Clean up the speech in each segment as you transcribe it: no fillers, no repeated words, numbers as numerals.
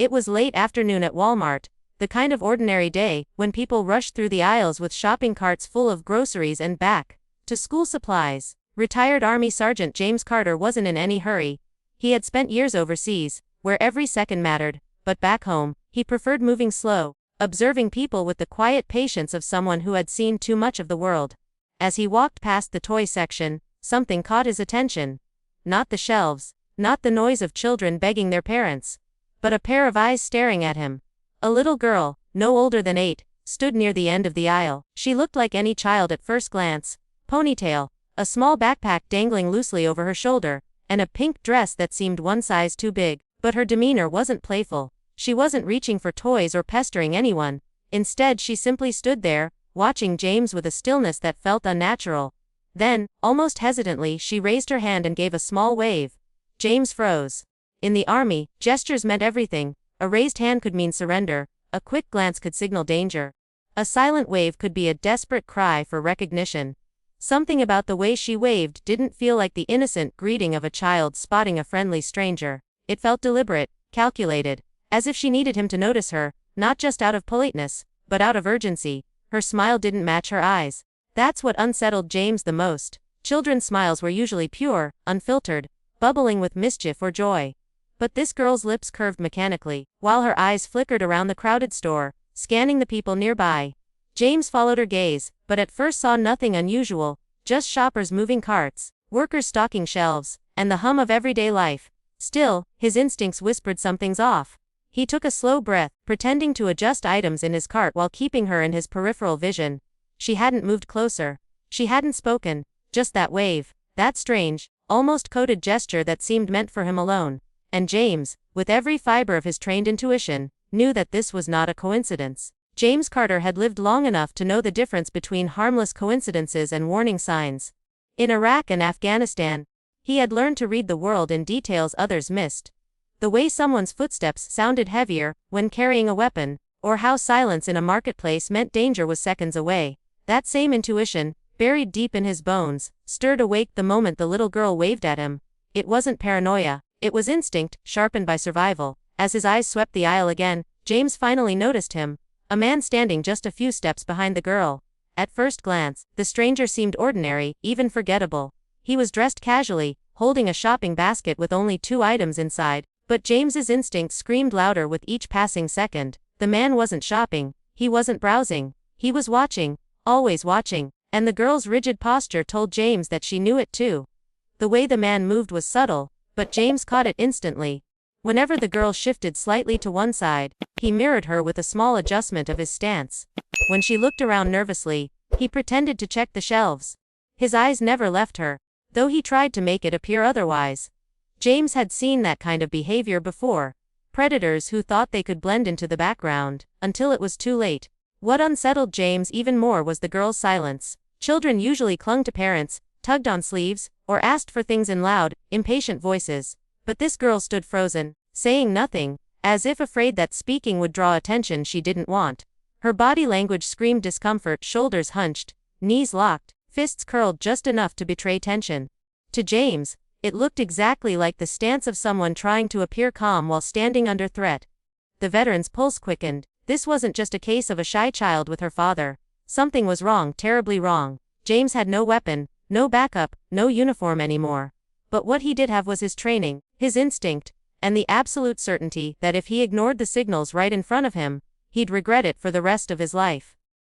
It was late afternoon at Walmart, the kind of ordinary day when people rushed through the aisles with shopping carts full of groceries and back to school supplies. Retired Army Sergeant James Carter wasn't in any hurry. He had spent years overseas, where every second mattered, but back home, he preferred moving slow, observing people with the quiet patience of someone who had seen too much of the world. As he walked past the toy section, something caught his attention. Not the shelves, not the noise of children begging their parents, but a pair of eyes staring at him. A little girl, no older than 8, stood near the end of the aisle. She looked like any child at first glance. Ponytail, a small backpack dangling loosely over her shoulder, and a pink dress that seemed one size too big. But her demeanor wasn't playful. She wasn't reaching for toys or pestering anyone. Instead, she simply stood there, watching James with a stillness that felt unnatural. Then, almost hesitantly, she raised her hand and gave a small wave. James froze. In the army, gestures meant everything. A raised hand could mean surrender, a quick glance could signal danger. A silent wave could be a desperate cry for recognition. Something about the way she waved didn't feel like the innocent greeting of a child spotting a friendly stranger. It felt deliberate, calculated, as if she needed him to notice her, not just out of politeness, but out of urgency. Her smile didn't match her eyes. That's what unsettled James the most. Children's smiles were usually pure, unfiltered, bubbling with mischief or joy. But this girl's lips curved mechanically, while her eyes flickered around the crowded store, scanning the people nearby. James followed her gaze, but at first saw nothing unusual, just shoppers moving carts, workers stocking shelves, and the hum of everyday life. Still, his instincts whispered something's off. He took a slow breath, pretending to adjust items in his cart while keeping her in his peripheral vision. She hadn't moved closer. She hadn't spoken, just that wave, that strange, almost coded gesture that seemed meant for him alone. And James, with every fiber of his trained intuition, knew that this was not a coincidence. James Carter had lived long enough to know the difference between harmless coincidences and warning signs. In Iraq and Afghanistan, he had learned to read the world in details others missed. The way someone's footsteps sounded heavier when carrying a weapon, or how silence in a marketplace meant danger was seconds away. That same intuition, buried deep in his bones, stirred awake the moment the little girl waved at him. It wasn't paranoia. It was instinct, sharpened by survival. As his eyes swept the aisle again, James finally noticed him. A man standing just a few steps behind the girl. At first glance, the stranger seemed ordinary, even forgettable. He was dressed casually, holding a shopping basket with only 2 items inside, but James's instinct screamed louder with each passing second. The man wasn't shopping, he wasn't browsing, he was watching, always watching, and the girl's rigid posture told James that she knew it too. The way the man moved was subtle, but James caught it instantly. Whenever the girl shifted slightly to one side, he mirrored her with a small adjustment of his stance. When she looked around nervously, he pretended to check the shelves. His eyes never left her, though he tried to make it appear otherwise. James had seen that kind of behavior before. Predators who thought they could blend into the background, until it was too late. What unsettled James even more was the girl's silence. Children usually clung to parents, tugged on sleeves, or asked for things in loud, impatient voices. But this girl stood frozen, saying nothing, as if afraid that speaking would draw attention she didn't want. Her body language screamed discomfort, shoulders hunched, knees locked, fists curled just enough to betray tension. To James, it looked exactly like the stance of someone trying to appear calm while standing under threat. The veteran's pulse quickened. This wasn't just a case of a shy child with her father. Something was wrong, terribly wrong. James had no weapon, no backup, no uniform anymore. But what he did have was his training, his instinct, and the absolute certainty that if he ignored the signals right in front of him, he'd regret it for the rest of his life.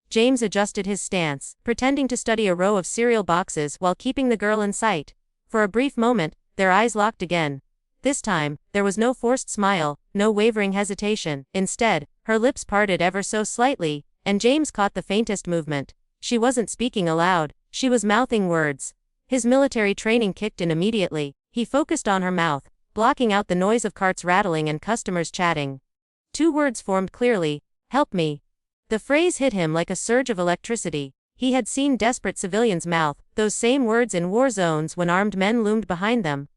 James adjusted his stance, pretending to study a row of cereal boxes while keeping the girl in sight. For a brief moment, their eyes locked again. This time, there was no forced smile, no wavering hesitation. Instead, her lips parted ever so slightly, and James caught the faintest movement. She wasn't speaking aloud, she was mouthing words. His military training kicked in immediately. He focused on her mouth, blocking out the noise of carts rattling and customers chatting. 2 words formed clearly: "Help me." The phrase hit him like a surge of electricity. He had seen desperate civilians mouth those same words in war zones when armed men loomed behind them.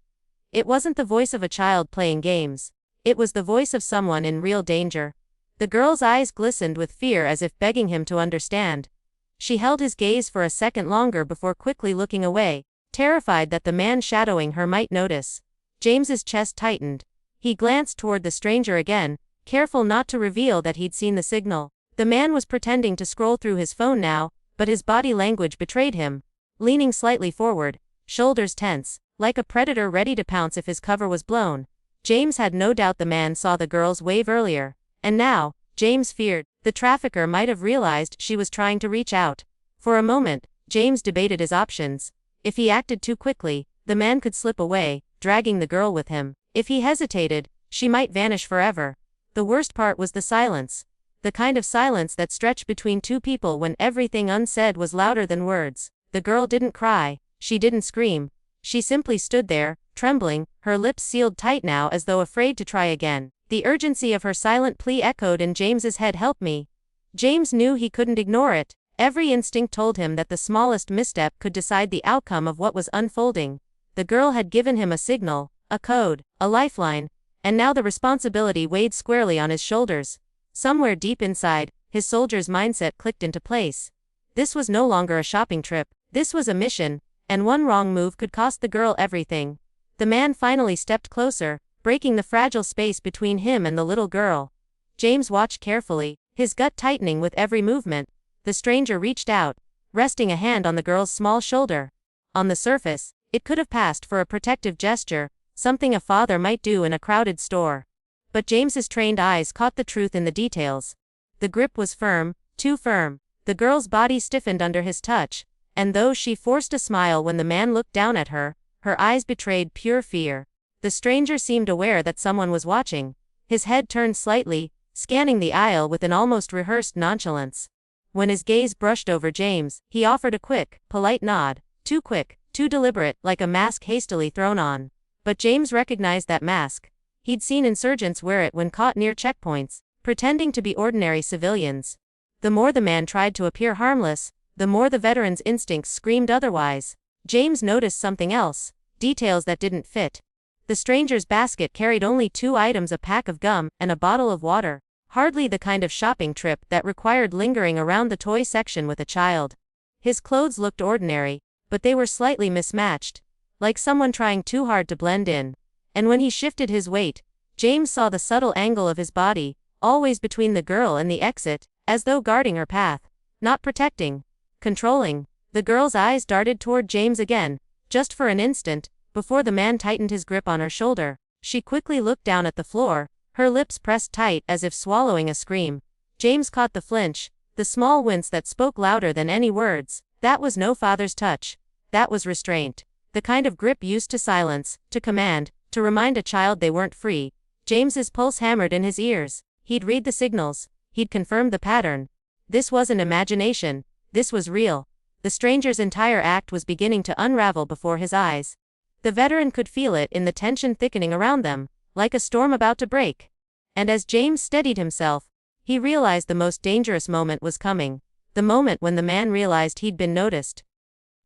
It wasn't the voice of a child playing games. It was the voice of someone in real danger. The girl's eyes glistened with fear as if begging him to understand. She held his gaze for a second longer before quickly looking away, terrified that the man shadowing her might notice. James's chest tightened. He glanced toward the stranger again, careful not to reveal that he'd seen the signal. The man was pretending to scroll through his phone now, but his body language betrayed him. Leaning slightly forward, shoulders tense, like a predator ready to pounce if his cover was blown. James had no doubt the man saw the girl's wave earlier, and now, James feared, the trafficker might have realized she was trying to reach out. For a moment, James debated his options. If he acted too quickly, the man could slip away, dragging the girl with him. If he hesitated, she might vanish forever. The worst part was the silence. The kind of silence that stretched between two people when everything unsaid was louder than words. The girl didn't cry, she didn't scream. She simply stood there, trembling, her lips sealed tight now as though afraid to try again. The urgency of her silent plea echoed in James's head. "Help me." James knew he couldn't ignore it. Every instinct told him that the smallest misstep could decide the outcome of what was unfolding. The girl had given him a signal, a code, a lifeline, and now the responsibility weighed squarely on his shoulders. Somewhere deep inside, his soldier's mindset clicked into place. This was no longer a shopping trip, this was a mission, and one wrong move could cost the girl everything. The man finally stepped closer, breaking the fragile space between him and the little girl. James watched carefully, his gut tightening with every movement. The stranger reached out, resting a hand on the girl's small shoulder. On the surface, it could have passed for a protective gesture, something a father might do in a crowded store. But James's trained eyes caught the truth in the details. The grip was firm, too firm. The girl's body stiffened under his touch, and though she forced a smile when the man looked down at her, her eyes betrayed pure fear. The stranger seemed aware that someone was watching. His head turned slightly, scanning the aisle with an almost rehearsed nonchalance. When his gaze brushed over James, he offered a quick, polite nod. Too quick, too deliberate, like a mask hastily thrown on. But James recognized that mask. He'd seen insurgents wear it when caught near checkpoints, pretending to be ordinary civilians. The more the man tried to appear harmless, the more the veteran's instincts screamed otherwise. James noticed something else, details that didn't fit. The stranger's basket carried only 2 items: a pack of gum and a bottle of water. Hardly the kind of shopping trip that required lingering around the toy section with a child. His clothes looked ordinary, but they were slightly mismatched, like someone trying too hard to blend in. And when he shifted his weight, James saw the subtle angle of his body, always between the girl and the exit, as though guarding her path. Not protecting. Controlling. The girl's eyes darted toward James again, just for an instant, before the man tightened his grip on her shoulder. She quickly looked down at the floor, her lips pressed tight as if swallowing a scream. James caught the flinch, the small wince that spoke louder than any words. That was no father's touch. That was restraint. The kind of grip used to silence, to command, to remind a child they weren't free. James's pulse hammered in his ears. He'd read the signals. He'd confirmed the pattern. This wasn't imagination. This was real. The stranger's entire act was beginning to unravel before his eyes. The veteran could feel it in the tension thickening around them, like a storm about to break. And as James steadied himself, he realized the most dangerous moment was coming. The moment when the man realized he'd been noticed.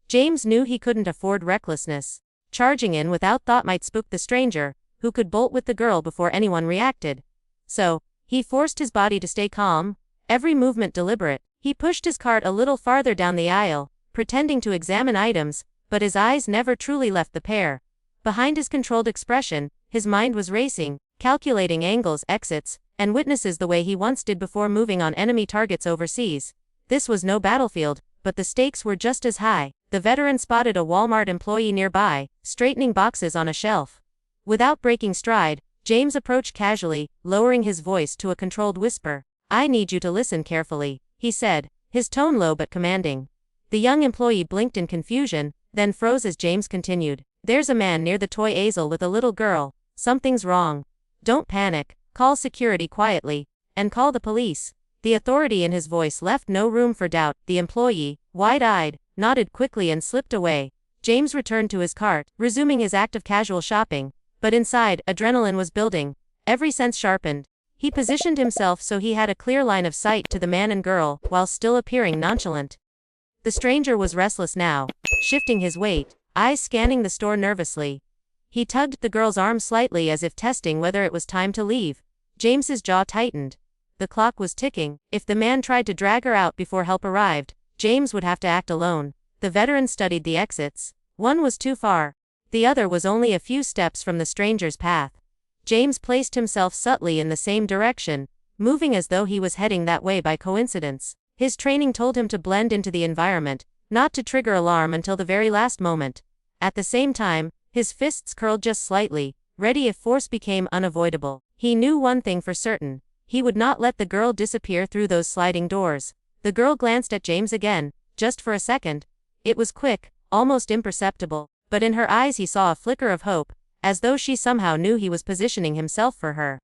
James knew he couldn't afford recklessness. Charging in without thought might spook the stranger, who could bolt with the girl before anyone reacted. So, he forced his body to stay calm, every movement deliberate. He pushed his cart a little farther down the aisle, pretending to examine items, but his eyes never truly left the pair. Behind his controlled expression, his mind was racing, calculating angles, exits, and witnesses the way he once did before moving on enemy targets overseas. This was no battlefield, but the stakes were just as high. The veteran spotted a Walmart employee nearby, straightening boxes on a shelf. Without breaking stride, James approached casually, lowering his voice to a controlled whisper. "I need you to listen carefully," he said, his tone low but commanding. The young employee blinked in confusion, then froze as James continued. "There's a man near the toy aisle with a little girl. Something's wrong. Don't panic, call security quietly, and call the police." The authority in his voice left no room for doubt. The employee, wide-eyed, nodded quickly and slipped away. James returned to his cart, resuming his act of casual shopping. But inside, adrenaline was building, every sense sharpened. He positioned himself so he had a clear line of sight to the man and girl, while still appearing nonchalant. The stranger was restless now, shifting his weight, eyes scanning the store nervously. He tugged the girl's arm slightly as if testing whether it was time to leave. James's jaw tightened. The clock was ticking. If the man tried to drag her out before help arrived, James would have to act alone. The veteran studied the exits. One was too far. The other was only a few steps from the stranger's path. James placed himself subtly in the same direction, moving as though he was heading that way by coincidence. His training told him to blend into the environment, not to trigger alarm until the very last moment. At the same time, his fists curled just slightly, ready if force became unavoidable. He knew one thing for certain. He would not let the girl disappear through those sliding doors. The girl glanced at James again, just for a second. It was quick, almost imperceptible, but in her eyes he saw a flicker of hope, as though she somehow knew he was positioning himself for her.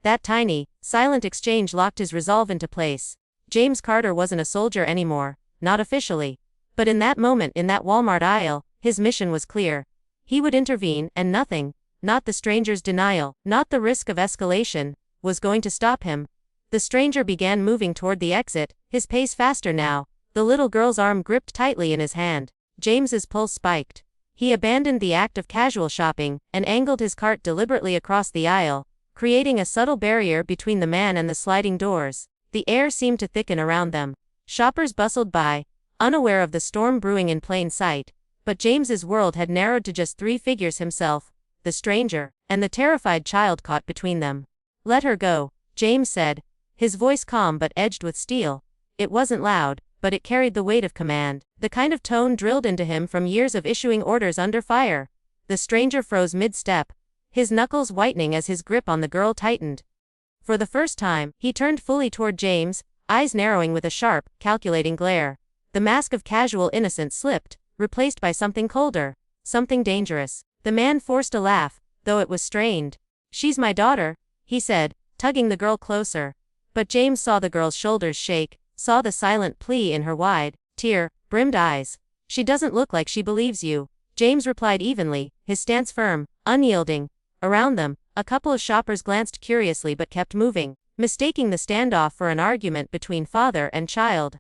That tiny, silent exchange locked his resolve into place. James Carter wasn't a soldier anymore, not officially. But in that moment in that Walmart aisle, his mission was clear. He would intervene, and nothing, not the stranger's denial, not the risk of escalation, was going to stop him. The stranger began moving toward the exit, his pace faster now, the little girl's arm gripped tightly in his hand. James's pulse spiked. He abandoned the act of casual shopping, and angled his cart deliberately across the aisle, creating a subtle barrier between the man and the sliding doors. The air seemed to thicken around them. Shoppers bustled by, unaware of the storm brewing in plain sight, but James's world had narrowed to just three figures: himself, the stranger, and the terrified child caught between them. "Let her go," James said, his voice calm but edged with steel. It wasn't loud, but it carried the weight of command, the kind of tone drilled into him from years of issuing orders under fire. The stranger froze mid-step, his knuckles whitening as his grip on the girl tightened. For the first time, he turned fully toward James, eyes narrowing with a sharp, calculating glare. The mask of casual innocence slipped, replaced by something colder, something dangerous. The man forced a laugh, though it was strained. "She's my daughter," he said, tugging the girl closer. But James saw the girl's shoulders shake, saw the silent plea in her wide, tear-brimmed eyes. "She doesn't look like she believes you," James replied evenly, his stance firm, unyielding. Around them, a couple of shoppers glanced curiously but kept moving, mistaking the standoff for an argument between father and child.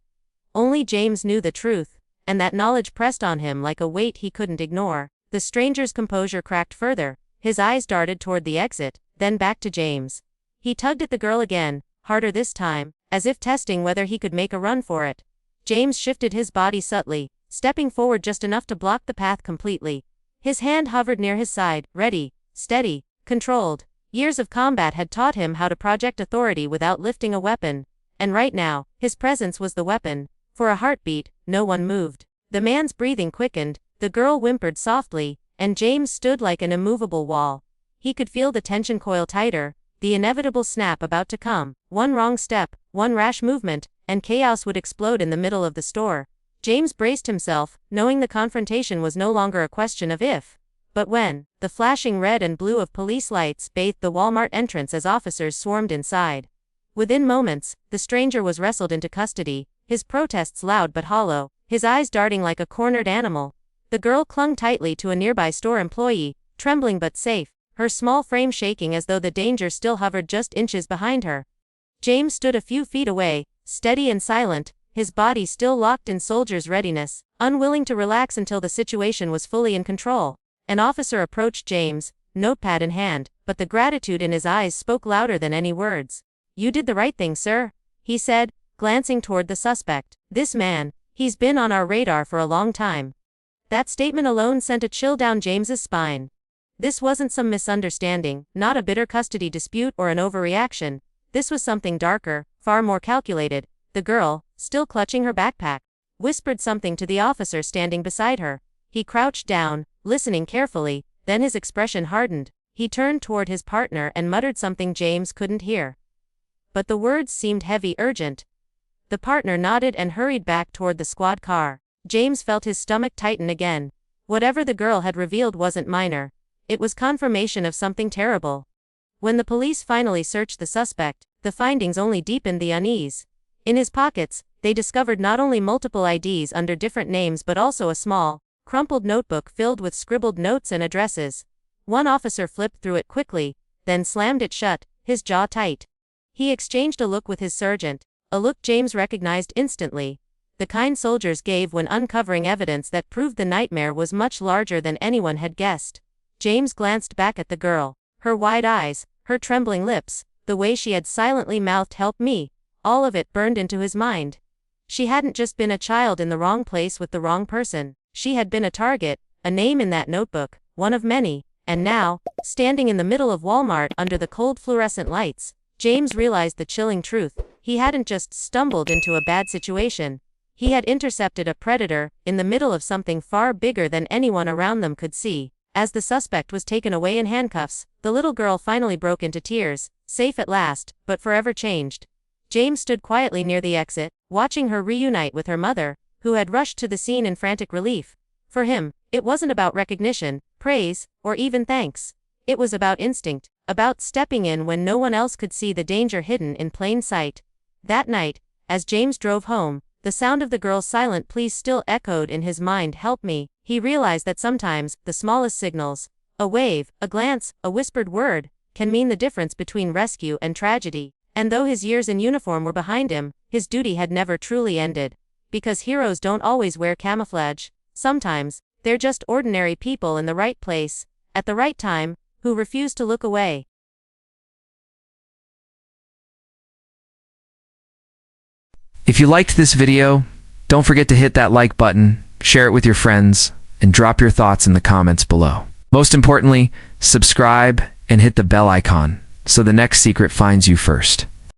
Only James knew the truth, and that knowledge pressed on him like a weight he couldn't ignore. The stranger's composure cracked further, his eyes darted toward the exit, then back to James. He tugged at the girl again, harder this time, as if testing whether he could make a run for it. James shifted his body subtly, stepping forward just enough to block the path completely. His hand hovered near his side, ready, steady, controlled. Years of combat had taught him how to project authority without lifting a weapon, and right now, his presence was the weapon. For a heartbeat, no one moved. The man's breathing quickened, the girl whimpered softly, and James stood like an immovable wall. He could feel the tension coil tighter, the inevitable snap about to come. One wrong step, one rash movement, and chaos would explode in the middle of the store. James braced himself, knowing the confrontation was no longer a question of if, but when. The flashing red and blue of police lights bathed the Walmart entrance as officers swarmed inside. Within moments, the stranger was wrestled into custody, his protests loud but hollow, his eyes darting like a cornered animal. The girl clung tightly to a nearby store employee, trembling but safe, her small frame shaking as though the danger still hovered just inches behind her. James stood a few feet away, steady and silent, his body still locked in soldier's readiness, unwilling to relax until the situation was fully in control. An officer approached James, notepad in hand, but the gratitude in his eyes spoke louder than any words. "You did the right thing, sir," he said, glancing toward the suspect. "This man, he's been on our radar for a long time." That statement alone sent a chill down James's spine. This wasn't some misunderstanding, not a bitter custody dispute or an overreaction. This was something darker, far more calculated. The girl, still clutching her backpack, whispered something to the officer standing beside her. He crouched down, listening carefully, then his expression hardened. He turned toward his partner and muttered something James couldn't hear. But the words seemed heavy, urgent. The partner nodded and hurried back toward the squad car. James felt his stomach tighten again. Whatever the girl had revealed wasn't minor. It was confirmation of something terrible. When the police finally searched the suspect, the findings only deepened the unease. In his pockets, they discovered not only multiple IDs under different names but also a small, crumpled notebook filled with scribbled notes and addresses. One officer flipped through it quickly, then slammed it shut, his jaw tight. He exchanged a look with his sergeant, a look James recognized instantly. The kind soldiers gave when uncovering evidence that proved the nightmare was much larger than anyone had guessed. James glanced back at the girl. Her wide eyes, her trembling lips, the way she had silently mouthed "help me," all of it burned into his mind. She hadn't just been a child in the wrong place with the wrong person. She had been a target, a name in that notebook, one of many, And now, standing in the middle of Walmart under the cold fluorescent lights, James realized the chilling truth. He hadn't just stumbled into a bad situation. He had intercepted a predator, in the middle of something far bigger than anyone around them could see. As the suspect was taken away in handcuffs, the little girl finally broke into tears, safe at last, but forever changed. James stood quietly near the exit, watching her reunite with her mother, who had rushed to the scene in frantic relief. For him, it wasn't about recognition, praise, or even thanks. It was about instinct, about stepping in when no one else could see the danger hidden in plain sight. That night, as James drove home, the sound of the girl's silent pleas still echoed in his mind. "Help me." He realized that sometimes, the smallest signals, a wave, a glance, a whispered word, can mean the difference between rescue and tragedy. And though his years in uniform were behind him, his duty had never truly ended. Because heroes don't always wear camouflage. Sometimes, they're just ordinary people in the right place, at the right time, who refuse to look away. If you liked this video, don't forget to hit that like button, share it with your friends, and drop your thoughts in the comments below. Most importantly, subscribe and hit the bell icon so the next secret finds you first.